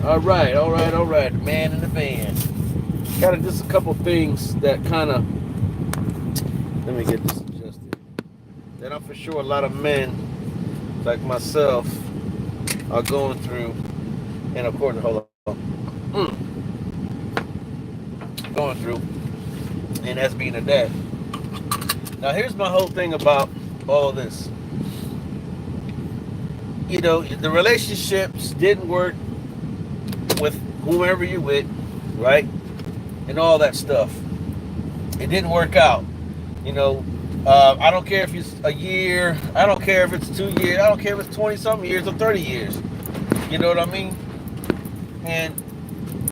All right. The man in the van. Kind of just a couple things that kind of. Let me get this adjusted. That I'm for sure a lot of men like myself are going through, and according to hold on, going through, and as being a dad. Now here's my whole thing about all of this. You know, the relationships didn't work with whoever you're with, right? And all that stuff. It didn't work out. You know, I don't care if it's a year. I don't care if it's 2 years. I don't care if it's 20 something years or 30 years. You know what I mean? And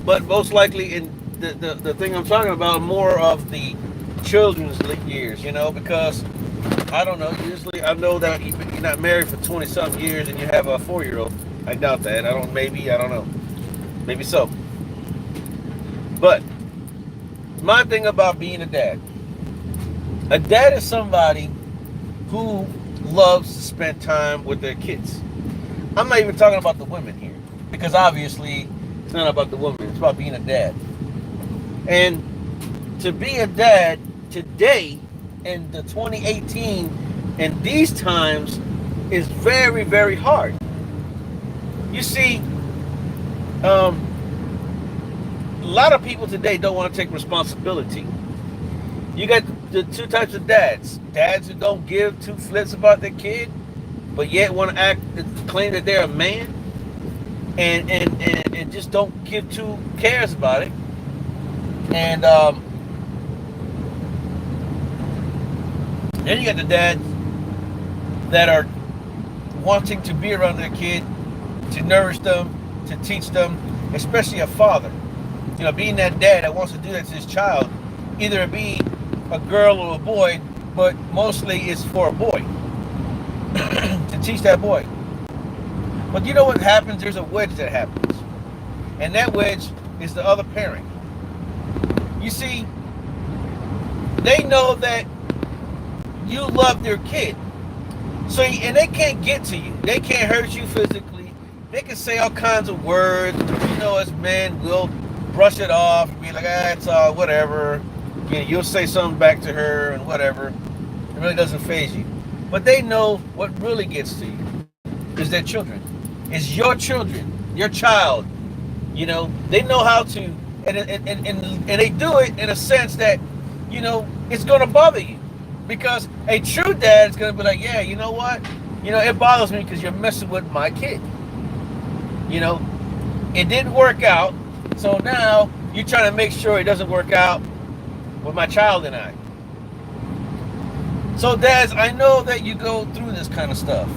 but most likely in the thing I'm talking about more of the children's years. You know, because I don't know. Usually, I know that you're not married for 20 something years and you have a 4 year old. I doubt that. I don't. Maybe I don't know. Maybe so. But my thing about being a dad is somebody who loves to spend time with their kids. I'm not even talking about the women here because obviously it's not about the woman. It's about being a dad. And to be a dad today in the 2018 and these times is very, very hard. You see, um, a lot of people today don't want to take responsibility. You got the two types of dads. Dads who don't give two flits about their kid, but yet want to act claim that they're a man and just don't give two cares about it. And then you got the dads that are wanting to be around their kid, to nourish them, to teach them, especially a father. You know, being that dad that wants to do that to his child, either it be a girl or a boy, but mostly it's for a boy to teach that boy. But you know what happens? There's a wedge that happens, and that wedge is the other parent. You see, they know that you love their kid, so and they can't get to you. They can't hurt you physically. They can say all kinds of words. You know, as men, we'll brush it off and be like, it's whatever. You know, you'll say something back to her and whatever. It really doesn't phase you. But they know what really gets to you is their children. It's your children, your child. You know, they know how to, and they do it in a sense that, you know, it's going to bother you. Because a true dad is going to be like, yeah, you know what? You know, it bothers me because you're messing with my kid. You know, it didn't work out. So now you're trying to make sure it doesn't work out with my child and I. So dads, I know that you go through this kind of stuff.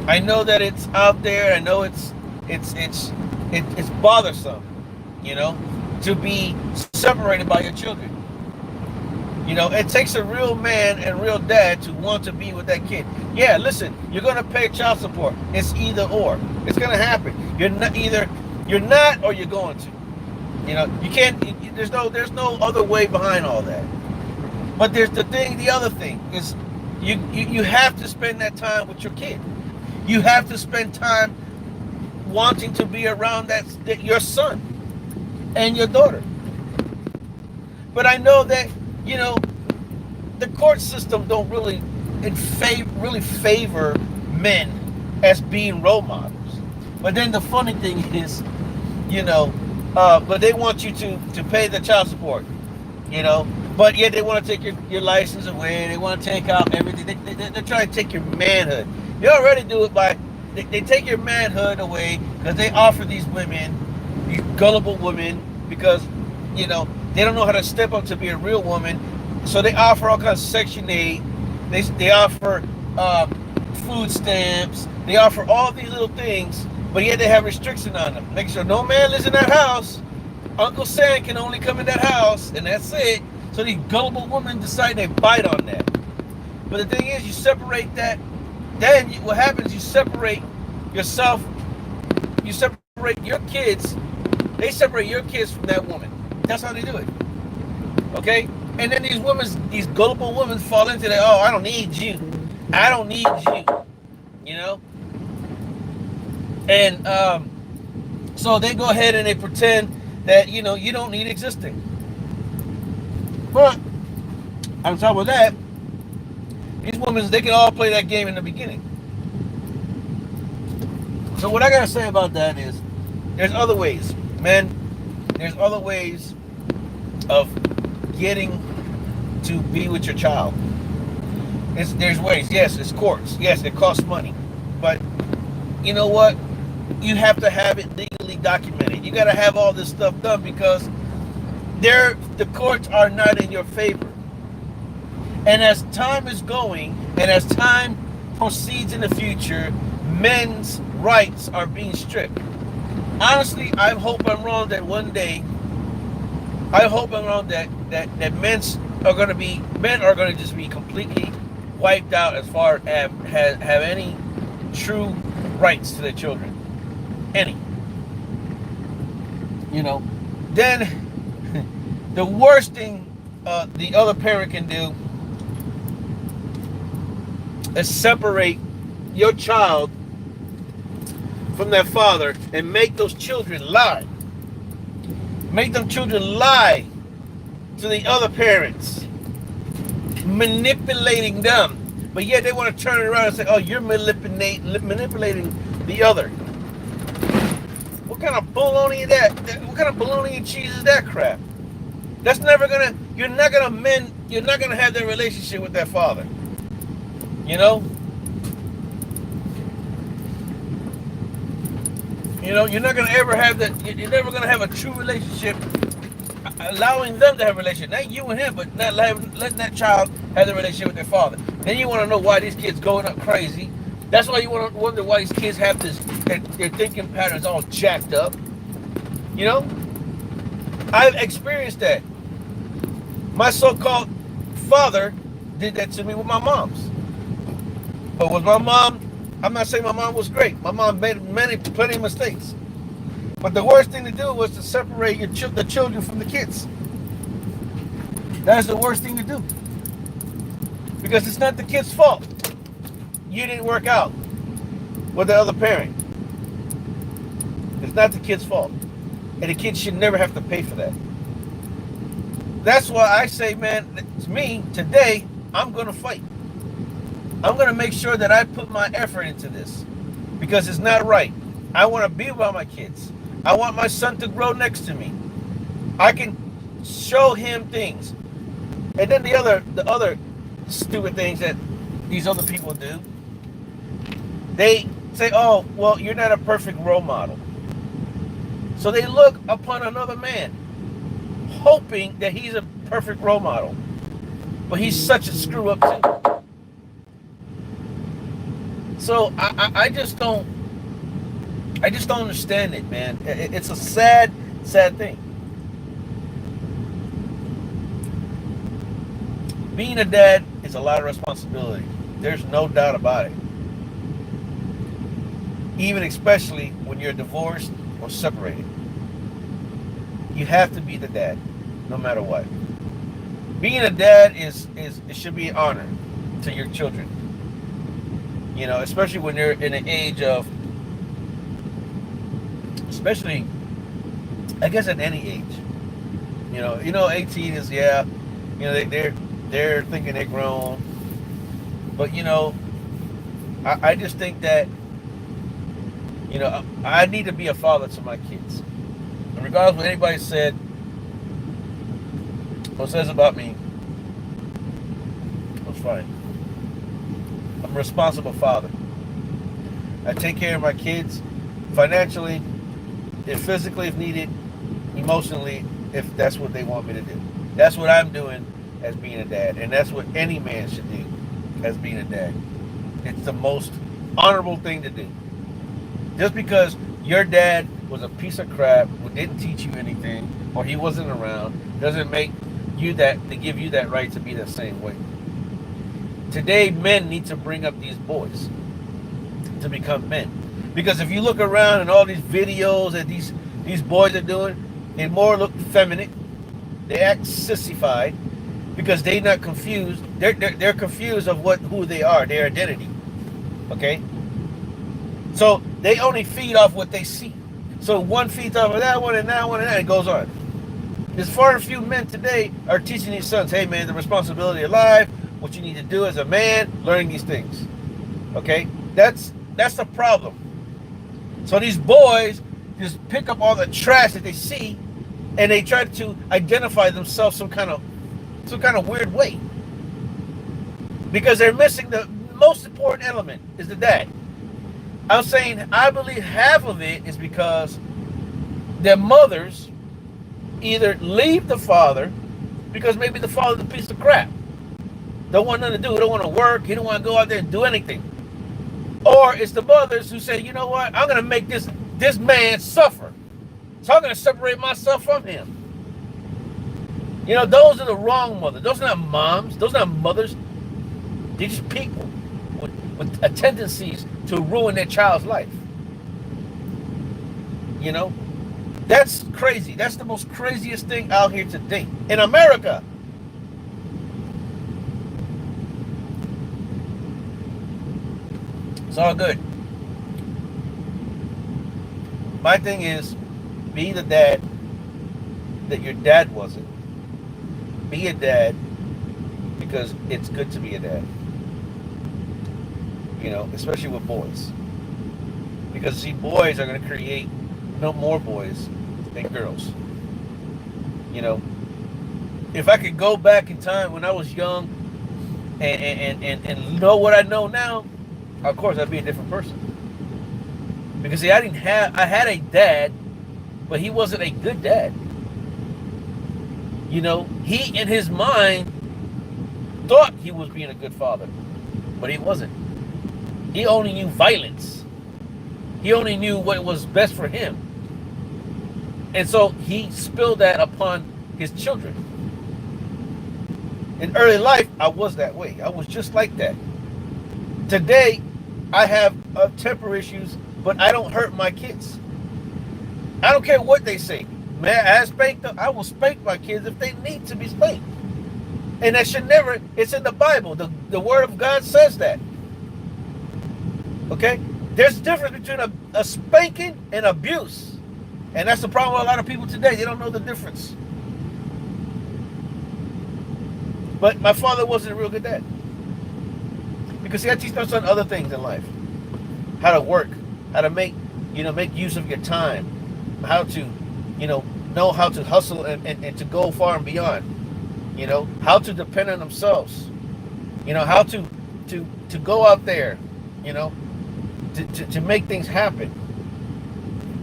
I know that it's out there. I know it's bothersome, you know, to be separated by your children. You know, it takes a real man and real dad to want to be with that kid. Yeah, listen, you're gonna pay child support. It's either or. It's gonna happen. You're not or you're going to. You know, you can't. There's no other way behind all that. But there's the other thing is, you have to spend that time with your kid. You have to spend time wanting to be around that your son and your daughter. But I know that, you know, the court system don't really favor men as being role models. But then the funny thing is, you know, but they want you to pay the child support, you know, but yet they want to take your license away. They want to take out everything. They're trying to take your manhood. They already do it by, they take your manhood away because they offer these women, these gullible women, because, you know, they don't know how to step up to be a real woman. So they offer all kinds of Section 8. They offer food stamps. They offer all these little things, but yet they have restriction on them. Make sure no man lives in that house. Uncle Sam can only come in that house, and that's it. So these gullible women decide they bite on that. But the thing is, you separate that. Then what happens, you separate yourself. You separate your kids. They separate your kids from that woman. That's how they do it. Okay? And then these gullible women fall into that, oh, I don't need you. I don't need you. You know? And So they go ahead and they pretend that, you know, you don't need existing. But on top of that, these women, they can all play that game in the beginning. So what I gotta say about that is, there's other ways, man. There's other ways of getting to be with your child. There's ways. Yes, it's courts. Yes, it costs money. But you know what? You have to have it legally documented. You got to have all this stuff done because the courts are not in your favor. And as time is going, and as time proceeds in the future, men's rights are being stripped. Honestly, I hope I'm wrong that one day, I hope I'm wrong that men are going to just be completely wiped out as far as have any true rights to their children. Any. You know, then the worst thing the other parent can do is separate your child from their father and make those children lie. Make them children lie to the other parents, manipulating them. But yet they want to turn it around and say, oh, you're manipulating the other. What kind of baloney is that? What kind of baloney and cheese is that crap? That's never gonna, you're not gonna have that relationship with that father. You know? You know, you're not gonna ever have that, you're never gonna have a true relationship allowing them to have a relationship. Not you and him, but not letting that child have the relationship with their father. Then you want to know why these kids going up crazy. That's why you want to wonder why these kids have this, their thinking patterns all jacked up. You know? I've experienced that. My so-called father did that to me with my mom's. But with my mom, I'm not saying my mom was great. My mom made plenty of mistakes. But the worst thing to do was to separate the children from the kids. That's the worst thing to do. Because it's not the kid's fault. You didn't work out with the other parent. It's not the kid's fault. And the kid should never have to pay for that. That's why I say, man, it's me, today, I'm going to fight. I'm going to make sure that I put my effort into this. Because it's not right. I want to be around my kids. I want my son to grow next to me. I can show him things. And then the other stupid things that these other people do, they say, oh, well, you're not a perfect role model. So they look upon another man, hoping that he's a perfect role model. But he's such a screw up too. So I just don't understand it, man. It's a sad, sad thing. Being a dad is a lot of responsibility. There's no doubt about it. Even especially when you're divorced or separated. You have to be the dad, no matter what. Being a dad it should be an honor to your children. You know, especially when you're in an age of, especially, I guess at any age. You know, 18 is, yeah, you know, they're thinking they're grown. But, you know, I just think that, you know, I need to be a father to my kids. And regardless of what anybody said or says about me, that's fine. I'm a responsible father. I take care of my kids financially, if physically if needed, emotionally if that's what they want me to do. That's what I'm doing as being a dad. And that's what any man should do as being a dad. It's the most honorable thing to do. Just because your dad was a piece of crap who didn't teach you anything or he wasn't around doesn't make you to give you that right to be the same way. Today, men need to bring up these boys to become men. Because if you look around and all these videos that these boys are doing, they more look feminine. They act sissified because they're not confused. They're confused of who they are, their identity. Okay? So they only feed off what they see. So one feeds off of that one and that one and that. It goes on. There's far few men today are teaching these sons, hey man, the responsibility of life, what you need to do as a man, learning these things. Okay? That's the problem. So these boys just pick up all the trash that they see and they try to identify themselves some kind of weird way. Because they're missing the most important element is the dad. I'm saying I believe half of it is because their mothers either leave the father because maybe the father's a piece of crap. Don't want nothing to do. Don't want to work. He don't want to go out there and do anything. Or it's the mothers who say, you know what? I'm going to make this man suffer. So I'm going to separate myself from him. You know, those are the wrong mothers. Those are not moms. Those are not mothers. They're just people with tendencies to ruin their child's life. You know? That's crazy. That's the most craziest thing out here today. In America. It's all good. My thing is, be the dad that your dad wasn't. Be a dad because it's good to be a dad. You know, especially with boys. Because see, boys are going to create no more boys than girls. You know, if I could go back in time when I was young and know what I know now, of course I'd be a different person. Because see, I had a dad, but he wasn't a good dad. You know, he in his mind thought he was being a good father, but he wasn't. He only knew violence. He only knew what was best for him. And so he spilled that upon his children. In early life, I was that way. I was just like that. Today, I have temper issues, but I don't hurt my kids. I don't care what they say. Man, I spank them. I will spank my kids if they need to be spanked. And that should never, it's in the Bible. The Word of God says that. Okay? There's a difference between a spanking and abuse. And that's the problem with a lot of people today. They don't know the difference. But my father wasn't a real good dad. Because see, I teach my son other things in life. How to work. How to make use of your time. How to, know how to hustle and to go far and beyond. How to depend on themselves. How to go out there, to make things happen.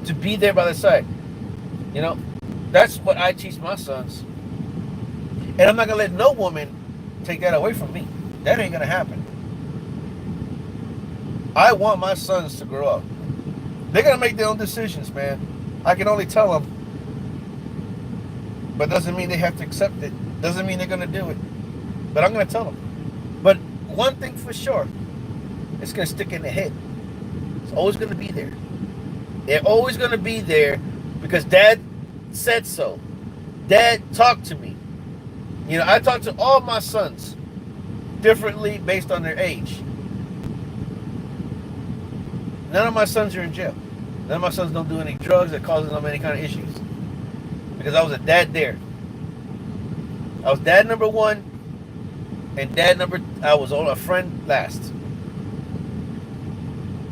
To be there by their side. That's what I teach my sons. And I'm not going to let no woman take that away from me. That ain't going to happen. I want my sons to grow up. They're going to make their own decisions, man. I can only tell them. But doesn't mean they have to accept it. Doesn't mean they're going to do it. But I'm going to tell them. But one thing for sure, it's going to stick in their head. It's always going to be there. They're always going to be there because Dad said so. Dad talked to me. I talk to all my sons differently based on their age. None of my sons are in jail. None of my sons don't do any drugs that causes them any kind of issues. Because I was a dad there. I was dad number one, and I was on a friend last.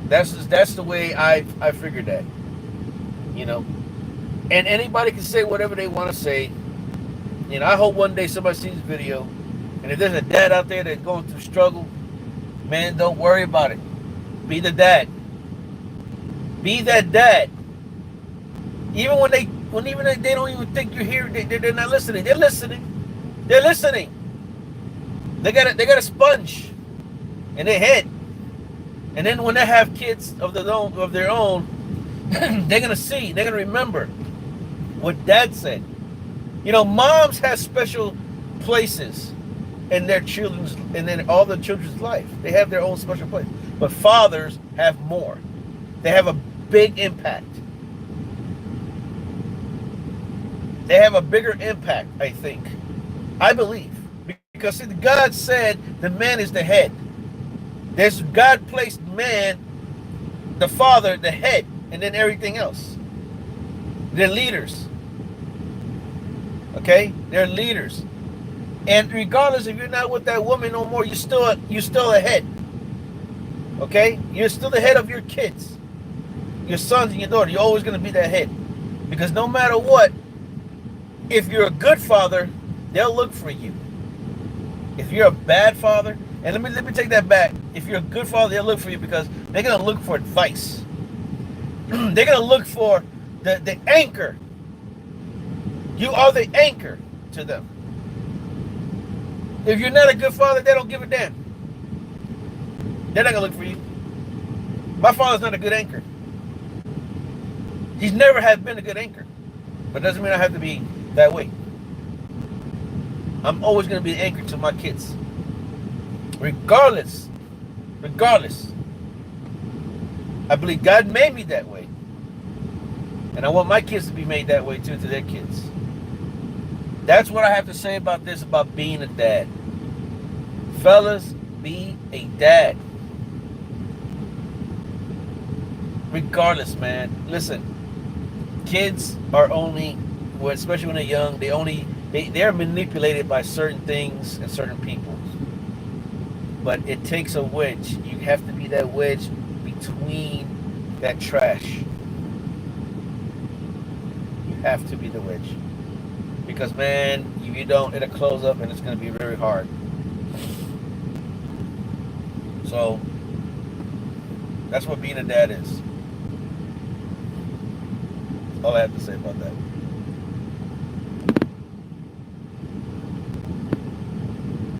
That's the way I figured that. And anybody can say whatever they want to say. I hope one day somebody sees this video, and if there's a dad out there that's going through struggle, man, don't worry about it. Be the dad. Be that dad. Even when they don't even think you're here, they're not listening. They're listening. They're listening. They got a sponge in their head, and then when they have kids of their own, they're gonna see. They're gonna remember what Dad said. Moms have special places in their children's, and then all the children's life. They have their own special place. But fathers have more. They have a big impact. They have a bigger impact, I think. I believe. Because see, God said the man is the head. God placed man, the father, the head, and then everything else. They're leaders. Okay? They're leaders. And regardless if you're not with that woman no more, you're still ahead. Okay? You're still the head of your kids. Your sons and your daughter. You're always going to be that head. Because no matter what, if you're a good father, they'll look for you. If you're a bad father, and let me take that back. If you're a good father, they'll look for you because they're going to look for advice. They're going to look for the anchor. You are the anchor to them. If you're not a good father, they don't give a damn. They're not going to look for you. My father's not a good anchor. He's never had been a good anchor. But doesn't mean I have to be that way. I'm always going to be the anchor to my kids. Regardless. I believe God made me that way. And I want my kids to be made that way too, to their kids. That's what I have to say about this, about being a dad. Fellas, be a dad. Regardless, man. Listen, kids are only, especially when they're young, they're manipulated by certain things and certain people. But it takes a wedge. You have to be that wedge between that trash. You have to be the wedge. Because, man, if you don't, it'll close up and it's going to be very hard. So, that's what being a dad is. That's all I have to say about that.